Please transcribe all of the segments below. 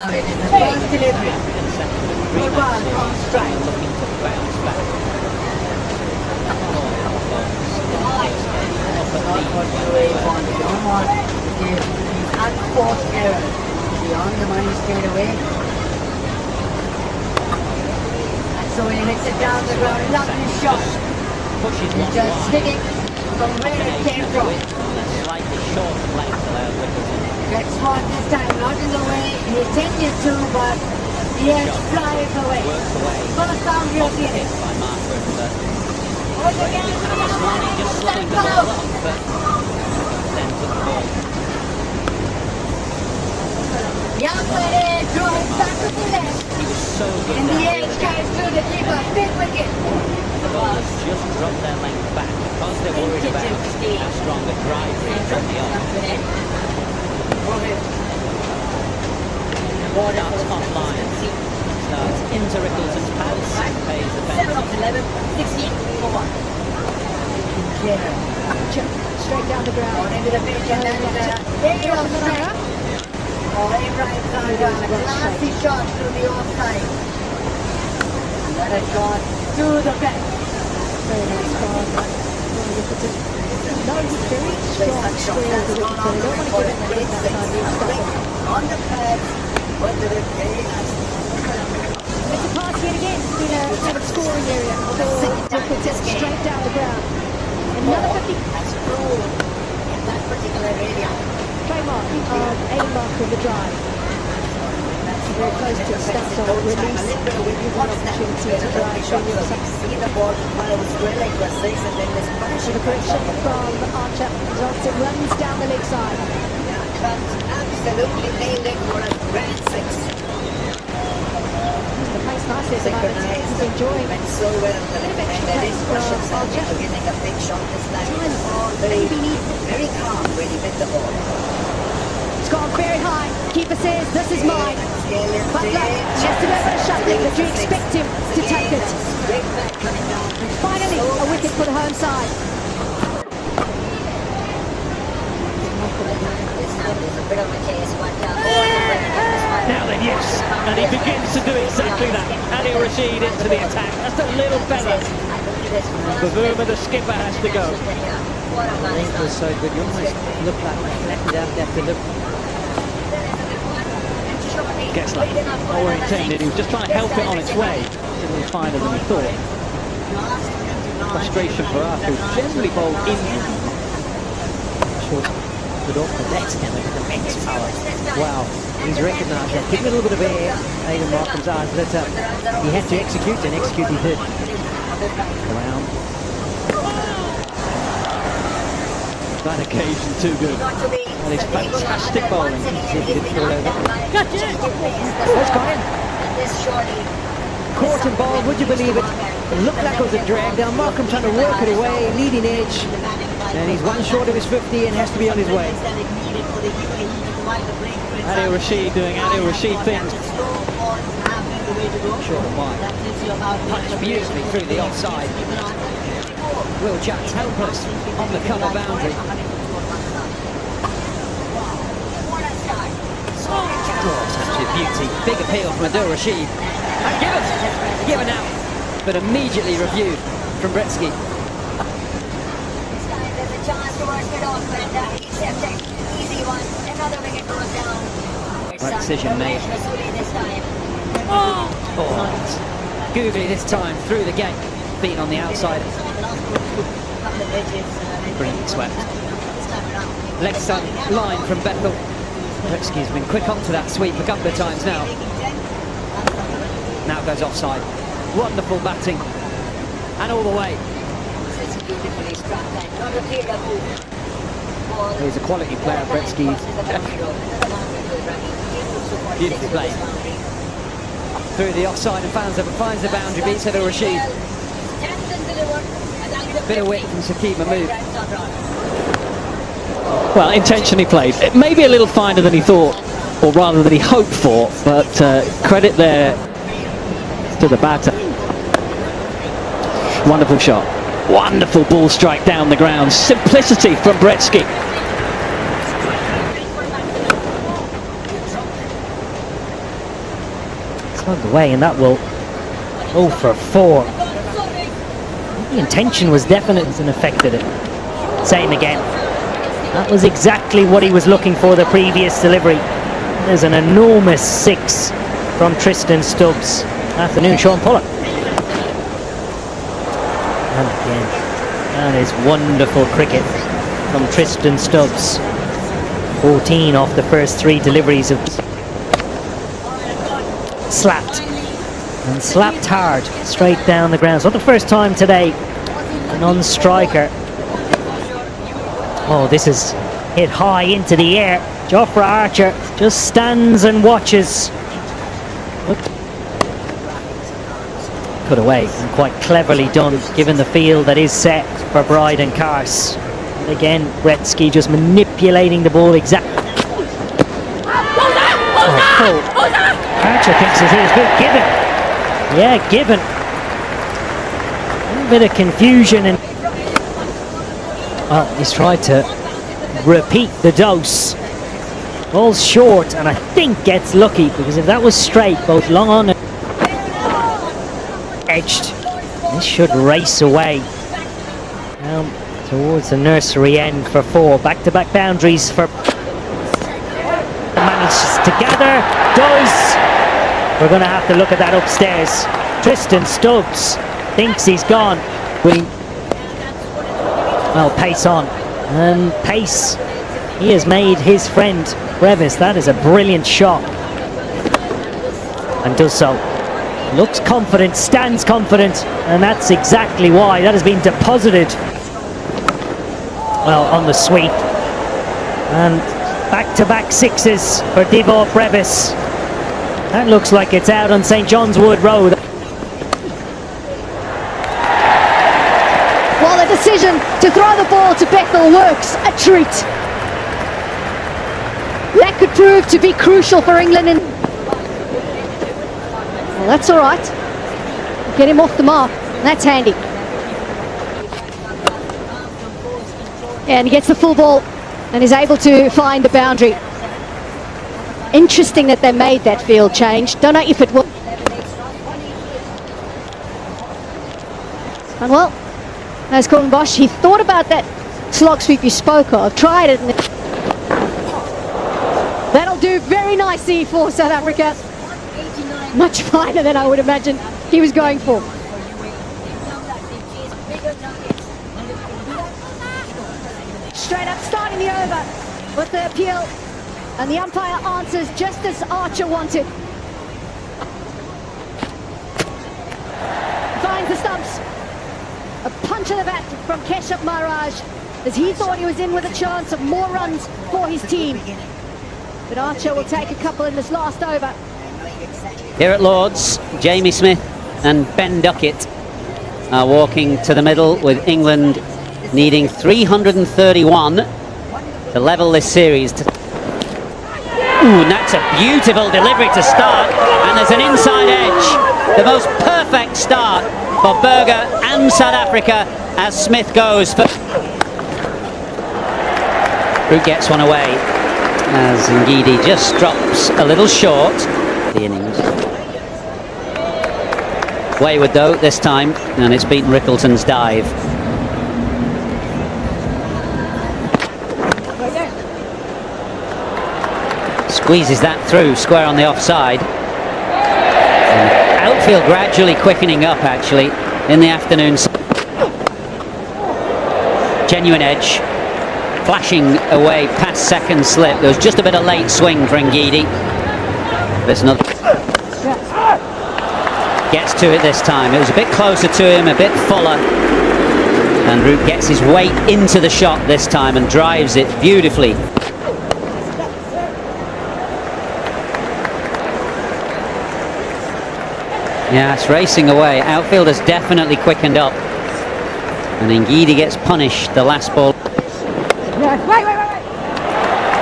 It is the first delivery. Good ball on strike. Looking to bounce back. Not what you want. You don't want to give these unforced errors. Beyond the money straight away. And so he hits it down the ground. Lovely shot. Pushes He's just sticking from where it came from. Slightly short length allowed wickets. Gets one this time, not in the way he intended to, but yes, flies away. Works away. First boundary of the Hit innings. by Marker and Just just slowing the ball up, but then took the ball. Young lady drawing back to the left. He was so good. In the edge, carries through the keeper. Big wicket. The bowlers just dropped their length back because they're worried about how strong the drive is on the off. Starts off line. Starts into Rickleton's pads and pays the 7 penalty. of 11, 16 for 1. Straight down the ground. On into the pitch and then there on the right. Oh, Ibrahim's on down. A classy shot through the offside. And that has gone to the back. Very nice ball. No, he's very strong square with the wicket, so they don't want to give it the head that time being stuck on the pads. Went to the very nice. It's a pass yet again in a kind of scoring area for wickets straight down the ground. Another 50. That's rule in that particular area. Trademark of Aiden Marker in the drive. Very close to the start, so release. You've got opportunity to drive from your side. See the ball while it was drilling for 6 and then this So the correction from Archer. Johnson runs down the leg side. Absolutely nailed it for a grand 6. The pace nicely at the moment. He's enjoying Went so well. And there is Russian getting a big shot this time. Very calm when he hit the ball. It's gone very high. Keeper says, this is mine. Butler just a little bit of shuffling, but you expect him to take it. Finally, a wicket for the home side. Now then, yes, and he begins to do exactly that. Adil Rashid into the attack. Just a little better. Bavuma, the skipper, has to go. The length was so good. You almost look like they flattened out that delivery. Gets like more intended. He was just trying to help it on its way. Didn't find it than he thought. Frustration for Arthur, who generally bowled in. Short good off the net and with immense power. Wow, he's recognised that. Give him a little bit of air, Aiden Markham's eyes lit up. He had to execute, and execute he did. Around. That occasion too good. And it's fantastic bowling. See if he didn't fall over. That's gone in. Caught and bowled, would you believe it? It looked like it was a drag down. Markham trying to work it away, leading edge. And he's one short of his 50 and has to be on his way. Adil Rashid doing Adil Rashid things. Short and wide. Punched beautifully through the offside. Will Jack's helpless on the cover boundary. Oh, such a beauty. Big appeal from Adil Rashid. And given out, but immediately reviewed from Bretsky. Right decision made. Oh, googly this time through the gate, being on the outside. Brilliant swept. Leg side line from Bethel. Bretsky's been quick onto that sweep a couple of times now. Now goes offside. Wonderful batting. And all the way. He's a quality player, Bretsky. Beautifully played. Through the offside and finds the boundary, beats Adil Rashid. Bit of width from Saqib Mahmood. Well, intentionally played. It may be a little finer than he thought, or rather than he hoped for, but credit there to the batter. Wonderful shot. Wonderful ball strike down the ground. Simplicity from Slugged away, and that will go for 4. The intention was definite and affected it. Same again. That was exactly what he was looking for the previous delivery. There's an enormous 6 from Tristan Stubbs. Afternoon, Sean Pollard. And again, that is wonderful cricket from Tristan Stubbs. 14 off the first 3 deliveries of slapped. And slapped hard, straight down the ground. It's not the first time today a non-striker. Oh, this is hit high into the air. Jofra Archer just stands and watches. Put away, and quite cleverly done, given the field that is set for Bryden Carse. And again, Gretzky just manipulating the ball exactly. Oh, Archer thinks it is good. Given. Yeah, given. A little bit of confusion, and well, he's tried to repeat the dose. Ball's short, and I think gets lucky, because if that was straight, both long on and edged, this should race away down towards the nursery end for 4. Back-to-back boundaries for manages to gather, does. We're going to have to look at that upstairs. Tristan Stubbs thinks he's gone. Well, pace on, and pace. He has made his friend Brevis. That is a brilliant shot, and does so. Looks confident, stands confident, and that's exactly why. That has been deposited, well, on the sweep. And back-to-back 6s for Divock Brevis. That looks like it's out on St John's Wood Road. Well, the decision to throw the ball to Bethel works a treat. That could prove to be crucial for England. Well, that's all right. Get him off the mark. That's handy. And he gets the full ball and is able to find the boundary. Interesting that they made that field change. Don't know if it will. And well, as Colin Bosch, he thought about that slog sweep you spoke of, tried it, and that'll do very nicely for South Africa. Much finer than I would imagine he was going for. Straight up, starting the over with the appeal, and the umpire answers just as Archer wanted. Finds the stumps. A punch of the bat from Keshav Maharaj, as he thought he was in with a chance of more runs for his team. But Archer will take a couple in this last over. Here at Lord's, Jamie Smith and Ben Duckett are walking to the middle, with England needing 331 to level this series. Ooh, and that's a beautiful delivery to start, and there's an inside edge. The most perfect start for Berger and South Africa as Smith goes for... Root gets one away as Ngidi just drops a little short. The innings. Wayward though this time, and it's beaten Rickleton's dive. Squeezes that through, square on the offside. And outfield gradually quickening up actually in the afternoon. Genuine edge, flashing away past second slip. There was just a bit of late swing for Ngidi. There's another. Gets to it this time. It was a bit closer to him, a bit fuller. And Root gets his weight into the shot this time and drives it beautifully. Yeah, it's racing away. Outfield has definitely quickened up. And Ngidi gets punished the last ball.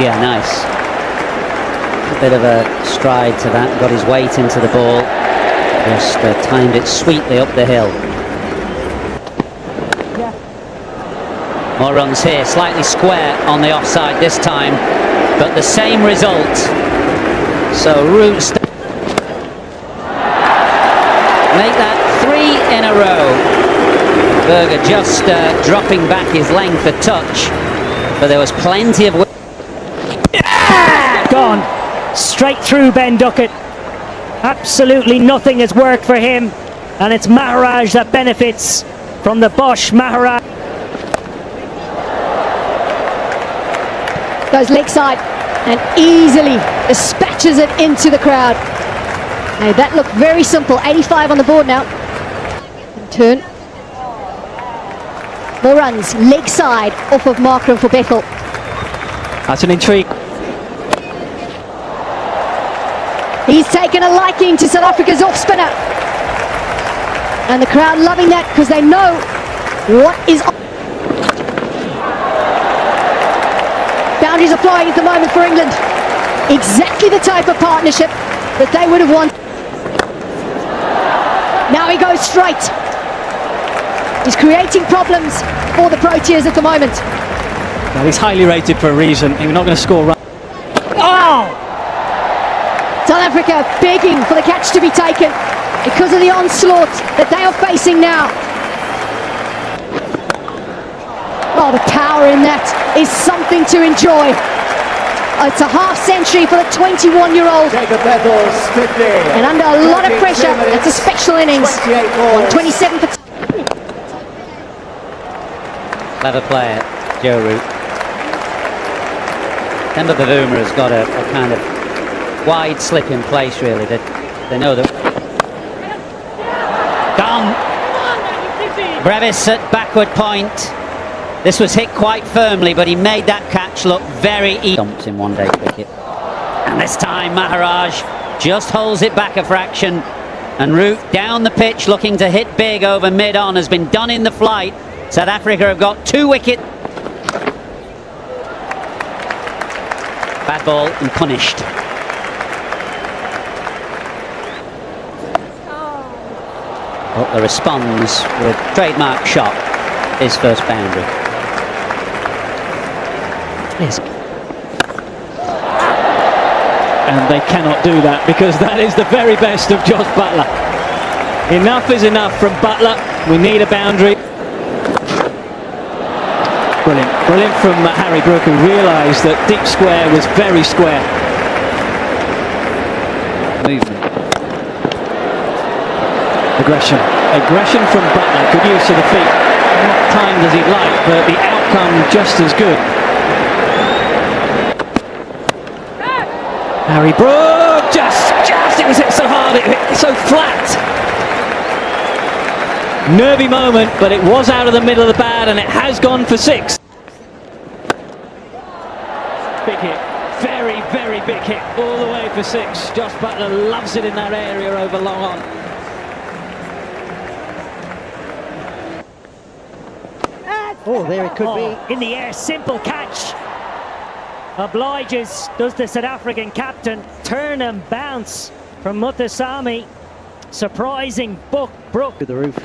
Yeah, nice. A bit of a stride to that. Got his weight into the ball. Just timed it sweetly up the hill. More runs here. Slightly square on the offside this time. But the same result. So Root... make that 3 in a row. Berger just dropping back his length a touch, but there was plenty of... Gone straight through Ben Duckett. Absolutely nothing has worked for him, and it's Maharaj that benefits from the Bosch. Maharaj goes leg side and easily dispatches it into the crowd. Now that looked very simple. 85 on the board now. Turn. More runs, leg side off of Markram for Bethel. That's an intrigue. He's taken a liking to South Africa's off spinner. And the crowd loving that because they know what is on. Boundaries are flying at the moment for England. Exactly the type of partnership that they would have wanted. Now he goes straight. He's creating problems for the Proteas at the moment. Well, he's highly rated for a reason. You're not going to score runs. Oh! South Africa begging for the catch to be taken because of the onslaught that they are facing now. Oh, the power in that is something to enjoy. It's a half century for the 21-year-old. And under a lot of pressure, it's a special innings. 27 for... Clever player, Joe Root. Temba Bavuma has got a kind of wide slip in place, really. They know that. Gone. Brevis at backward point. This was hit quite firmly, but he made that catch look very easy. Dumps in one day cricket. And this time Maharaj just holds it back a fraction. And Root down the pitch looking to hit big over mid-on has been done in the flight. South Africa have got 2 wickets. Bad ball and punished. Butler responds with trademark shot, his first boundary. Yes. And they cannot do that because that is the very best of Josh Butler. Enough is enough from Butler. We need a boundary. Brilliant. Brilliant from Harry Brook, who realised that deep square was very square. Movement. Aggression from Butler. Good use of the feet. Not timed as he'd like, but the outcome just as good. Harry Brook, just it was hit so hard, it hit so flat. Nervy moment, but it was out of the middle of the bat, and it has gone for 6. Big hit, very, very big hit, all the way for 6. Josh Butler loves it in that area over long on. Oh, there it could be. In the air, simple catch. Obliges, does the South African captain. Turn and bounce from Muthusamy. Surprising Brook to the roof.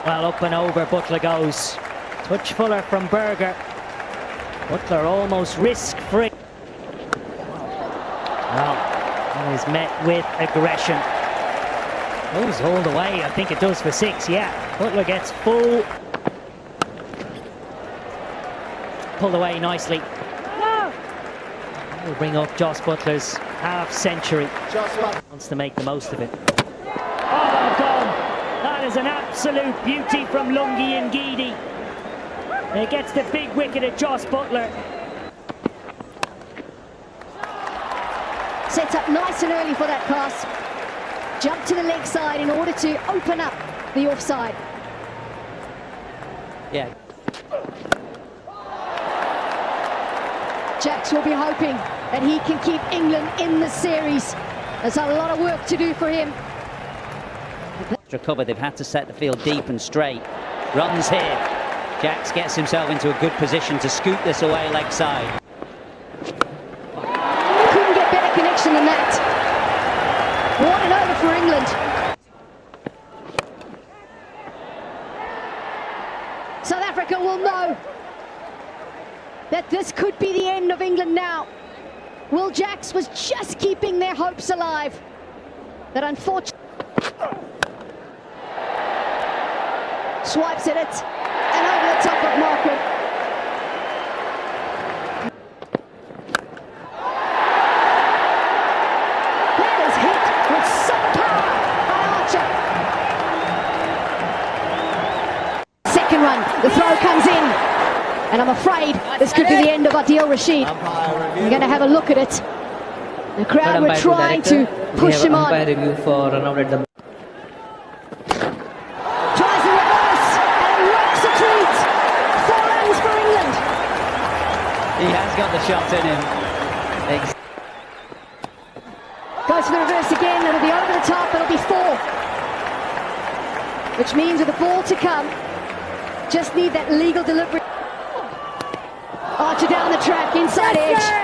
Well, up and over Butler goes. Touch fuller from Berger. Butler almost risk-free. Well, that is met with aggression. Goes all the way, I think it does for 6, yeah. Butler gets full. Pulled away nicely. We'll bring up Joss Butler's half century. Wants to make the most of it. Oh, gone! That is an absolute beauty from Lungi Ngidi. It gets the big wicket at Joss Butler. Sets up nice and early for that pass. Jump to the leg side in order to open up the offside. Yeah. Jacks will be hoping that he can keep England in the series. There's a lot of work to do for him. Extra cover, they've had to set the field deep and straight. Runs here. Jacks gets himself into a good position to scoot this away leg side. Couldn't get better connection than that. What an over for England. South Africa will know that this could be the end of England now. Will Jacks was just keeping their hopes alive. That unfortunately... Swipes at it, and over the top of Markham. That is hit with some power by Archer. Second run, the throw comes in, and I'm afraid this could be the end of Adil Rashid. I'm going to have a look at it. The crowd were trying to push him on. Review for run out at the Tries the reverse and rocks a treat. 4 runs for England. He has got the shot in him. Goes for the reverse again. It'll be over the top. It'll be 4. Which means with the ball to come, just need that legal delivery. Archer down the track, inside edge.